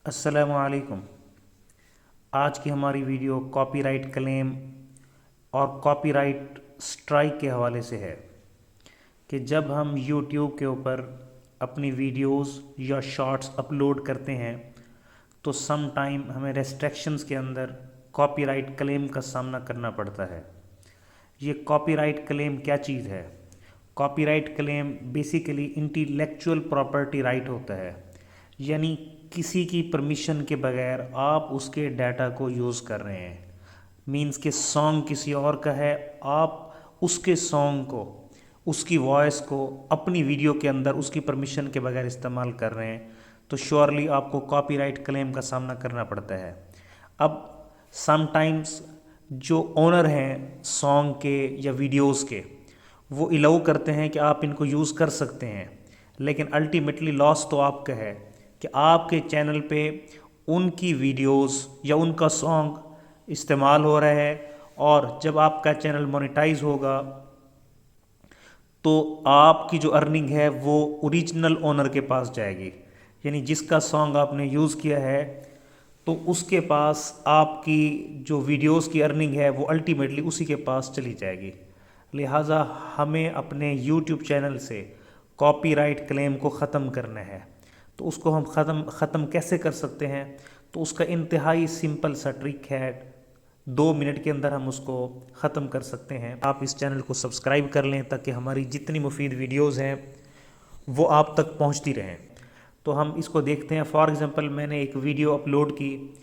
अस्सलामु अलैकुम। आज की हमारी वीडियो कॉपीराइट क्लेम और कॉपीराइट स्ट्राइक के हवाले से है कि जब हम YouTube के ऊपर अपनी वीडियोस या शॉर्ट्स अपलोड करते हैं तो सम टाइम हमें रेस्ट्रिक्शंस के अंदर कॉपीराइट क्लेम का सामना करना पड़ता है। ये कॉपीराइट क्लेम क्या चीज़ है? Copyright claim basically intellectual property right होता है, यानी किसी की परमिशन के बगैर आप उसके डाटा को यूज़ कर रहे हैं। मींस के सॉन्ग किसी और का है, आप उसके सॉन्ग को, उसकी वॉइस को अपनी वीडियो के अंदर उसकी परमिशन के बगैर इस्तेमाल कर रहे हैं, तो श्योरली आपको कॉपीराइट क्लेम का सामना करना पड़ता है। अब समटाइम्स जो ओनर हैं सॉन्ग के या वीडियोस के, वो अलाउ करते हैं कि आप इनको यूज़ कर सकते हैं, लेकिन अल्टीमेटली लॉस तो आपका है कि आपके चैनल पे उनकी वीडियोस या उनका सॉन्ग इस्तेमाल हो रहा है, और जब आपका चैनल मोनेटाइज होगा तो आपकी जो अर्निंग है वो ओरिजिनल ओनर के पास जाएगी, यानी जिसका सॉन्ग आपने यूज़ किया है तो उसके पास आपकी जो वीडियोस की अर्निंग है वो अल्टीमेटली उसी के पास चली जाएगी। लिहाजा हमें अपने यूट्यूब चैनल से कॉपीराइट क्लेम को ख़त्म करना है। तो उसको हम ख़त्म कैसे कर सकते हैं? तो उसका इंतहाई सिंपल सा ट्रिक है, 2 मिनट के अंदर हम उसको ख़त्म कर सकते हैं। आप इस चैनल को सब्सक्राइब कर लें ताकि हमारी जितनी मुफीद वीडियोस हैं वो आप तक पहुंचती रहें। तो हम इसको देखते हैं। फॉर एग्ज़ाम्पल मैंने एक वीडियो अपलोड की,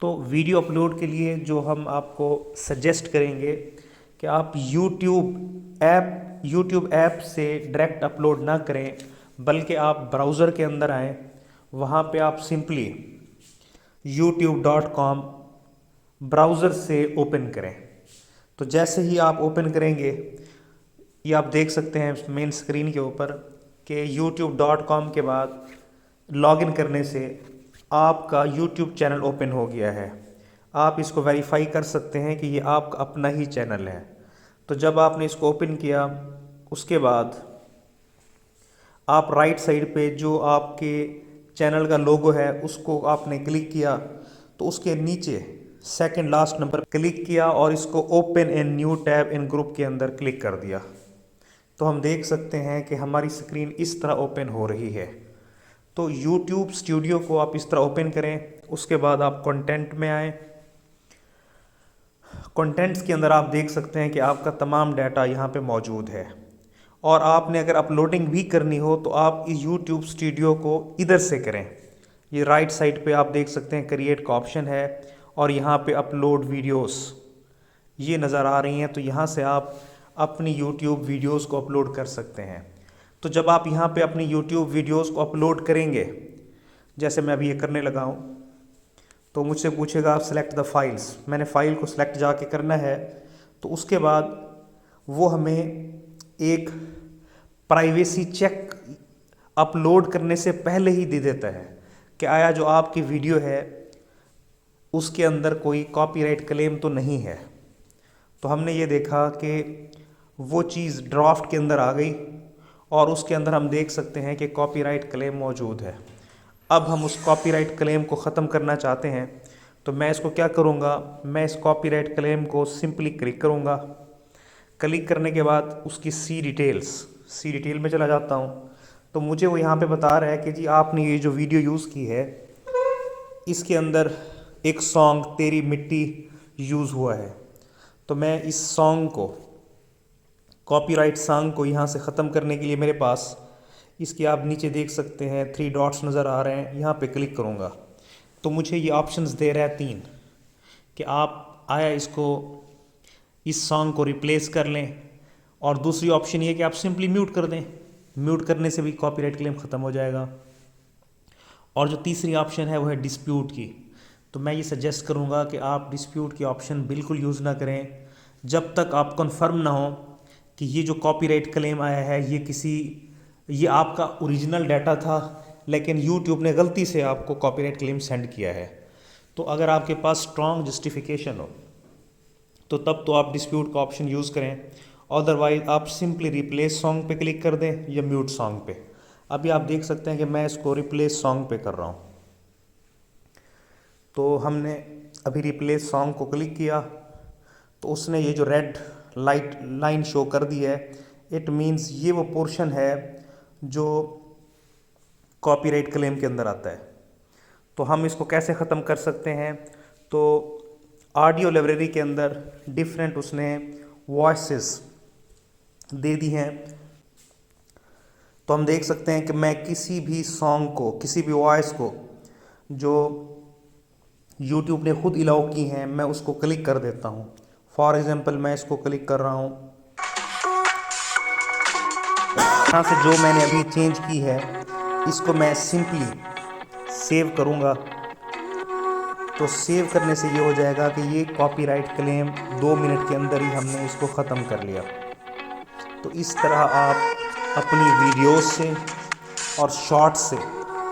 तो वीडियो अपलोड के लिए जो हम आपको सजेस्ट करेंगे कि आप यूट्यूब ऐप से डायरेक्ट अपलोड ना करें, बल्कि आप ब्राउज़र के अंदर आएँ, वहाँ पे आप सिंपली youtube.com ब्राउज़र से ओपन करें। तो जैसे ही आप ओपन करेंगे, ये आप देख सकते हैं मेन स्क्रीन के ऊपर कि youtube.com के बाद लॉगिन करने से आपका YouTube चैनल ओपन हो गया है। आप इसको वेरीफाई कर सकते हैं कि ये आपका अपना ही चैनल है। तो जब आपने इसको ओपन किया, उसके बाद आप राइट साइड पे जो आपके चैनल का लोगो है उसको आपने क्लिक किया, तो उसके नीचे सेकंड लास्ट नंबर क्लिक किया और इसको open in new tab in group के अंदर क्लिक कर दिया। तो हम देख सकते हैं कि हमारी स्क्रीन इस तरह ओपन हो रही है। तो YouTube स्टूडियो को आप इस तरह ओपन करें। उसके बाद आप कंटेंट में आए। कंटेंट्स के अंदर आप देख सकते हैं कि आपका तमाम डाटा यहाँ पे मौजूद है, और आपने अगर अपलोडिंग भी करनी हो तो आप इस YouTube स्टूडियो को इधर से करें। ये राइट साइड पे आप देख सकते हैं क्रिएट का ऑप्शन है, और यहाँ पे अपलोड वीडियोस ये नज़र आ रही हैं। तो यहाँ से आप अपनी YouTube वीडियोस को अपलोड कर सकते हैं। तो जब आप यहाँ पे अपनी YouTube वीडियोस को अपलोड करेंगे, जैसे मैं अभी ये करने लगा हूँ, तो मुझसे पूछेगा आप सेलेक्ट द फाइल्स। मैंने फ़ाइल को सिलेक्ट जाके करना है। तो उसके बाद वो हमें एक प्राइवेसी चेक अपलोड करने से पहले ही दे देता है कि आया जो आपकी वीडियो है उसके अंदर कोई कॉपीराइट क्लेम तो नहीं है। तो हमने ये देखा कि वो चीज़ ड्राफ्ट के अंदर आ गई, और उसके अंदर हम देख सकते हैं कि कॉपीराइट क्लेम मौजूद है। अब हम उस कॉपीराइट क्लेम को ख़त्म करना चाहते हैं, तो मैं इसको क्या करूँगा, मैं इस कॉपीराइट क्लेम को सिंपली क्लिक करूँगा। क्लिक करने के बाद उसकी सी डिटेल में चला जाता हूँ। तो मुझे वो यहाँ पे बता रहा है कि जी आपने ये जो वीडियो यूज़ की है इसके अंदर एक सॉन्ग तेरी मिट्टी यूज़ हुआ है। तो मैं इस सॉन्ग को, कॉपीराइट सॉन्ग को यहाँ से ख़त्म करने के लिए मेरे पास इसके आप नीचे देख सकते हैं 3 डॉट्स नज़र आ रहे हैं, यहाँ पे क्लिक करूँगा तो मुझे ये ऑप्शंस दे रहा है 3 कि आप आया इसको, इस सॉन्ग को रिप्लेस कर लें, और दूसरी ऑप्शन ये कि आप सिंपली म्यूट कर दें। म्यूट करने से भी कॉपीराइट क्लेम ख़त्म हो जाएगा। और जो तीसरी ऑप्शन है वो है डिस्प्यूट की। तो मैं ये सजेस्ट करूँगा कि आप डिस्प्यूट की ऑप्शन बिल्कुल यूज़ ना करें जब तक आप कंफर्म ना हो कि ये जो कॉपीराइट क्लेम आया है ये आपका ओरिजिनल डाटा था, लेकिन यूट्यूब ने गलती से आपको कॉपीराइट क्लेम सेंड किया है। तो अगर आपके पास स्ट्रॉन्ग जस्टिफिकेशन हो तो तब तो आप डिस्प्यूट का ऑप्शन यूज़ करें, अदरवाइज आप सिंपली रिप्लेस सॉन्ग पे क्लिक कर दें या म्यूट सॉन्ग पे। अभी आप देख सकते हैं कि मैं इसको रिप्लेस सॉन्ग पे कर रहा हूँ। तो हमने अभी रिप्लेस सॉन्ग को क्लिक किया तो उसने ये जो रेड लाइन शो कर दी है, इट मीन्स ये वो पोर्शन है जो कॉपीराइट क्लेम के अंदर आता है। तो हम इसको कैसे ख़त्म कर सकते हैं? तो ऑडियो लाइब्रेरी के अंदर डिफरेंट उसने वॉइसेस दे दी हैं। तो हम देख सकते हैं कि मैं किसी भी सॉन्ग को, किसी भी वॉइस को जो YouTube ने खुद अलाउ की हैं, मैं उसको क्लिक कर देता हूँ। फॉर एग्ज़ाम्पल मैं इसको क्लिक कर रहा हूँ, यहाँ से जो मैंने अभी चेंज की है इसको मैं सिंपली सेव करूँगा। तो सेव करने से ये हो जाएगा कि ये कॉपीराइट क्लेम 2 मिनट के अंदर ही हमने इसको ख़त्म कर लिया। तो इस तरह आप अपनी वीडियोस से और शॉर्ट्स से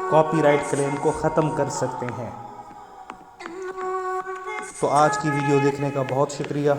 कॉपीराइट क्लेम को ख़त्म कर सकते हैं। तो आज की वीडियो देखने का बहुत शुक्रिया।